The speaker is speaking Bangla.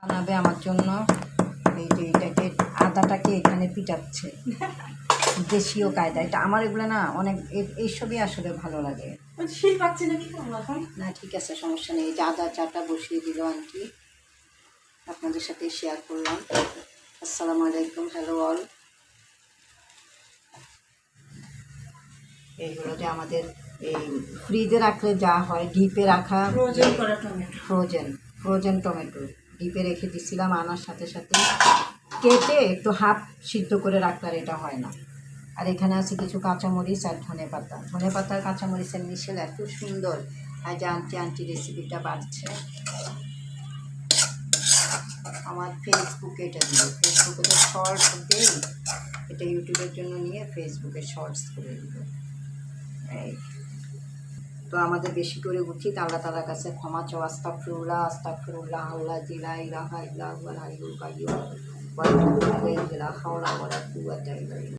বানাবে আমার জন্য। এই যে এটাকে আদাটাকে এখানে পিটাচ্ছে দেশীয় কায়দা। এটা আমার এগুলো না অনেক এইসবই আসলে ভালো লাগে। শীল পাচ্ছি নাকি এখন? না ঠিক আছে, সমস্যা নেই। এই যে আদা চাটা বসিয়ে দিল আন্টি, আপনাদের সাথে শেয়ার করলাম। আসসালামু আলাইকুম, হ্যালো অল। এইগুলো যে আমাদের এই ফ্রিজে রাখলে যা হয়, ডিপে রাখা ফ্রোজেন করা টমেটো। ফ্রোজেন টমেটো ডিপে রেখে দিছিলাম, আনার সাথে সাথে কেটে একটু হাফ সিদ্ধ করে রাখলে আর এটা হয় না। আর এখানে আছে কিছু কাঁচামরিচ আর ধনেপাতা। ধনেপাতা কাঁচামরিচের মিশেল এত সুন্দর। আর যে আন্টি রেসিপিটা বাড়ছে আমার ফেসবুকে, এটা দিল ফেসবুকে তো শর্টস দেই, এটা ইউটিউবের জন্য নিয়ে ফেসবুকে শর্টস করে দিল। এই তো আমাদের বেশি করে উচিত আল্লাহ তাআলার কাছে ক্ষমা চাওয়া। আস্তাগফিরুল্লাহ আস্তাগফিরুল্লাহ, আল্লাহ লা ইলাহা ইল্লা হুয়াল হাইয়ুল কাইয়্যুম ওয়া আতুবু ইলাইহি, লা হাওলা ওয়া লা কুওয়াতা ইল্লা বিল্লাহ।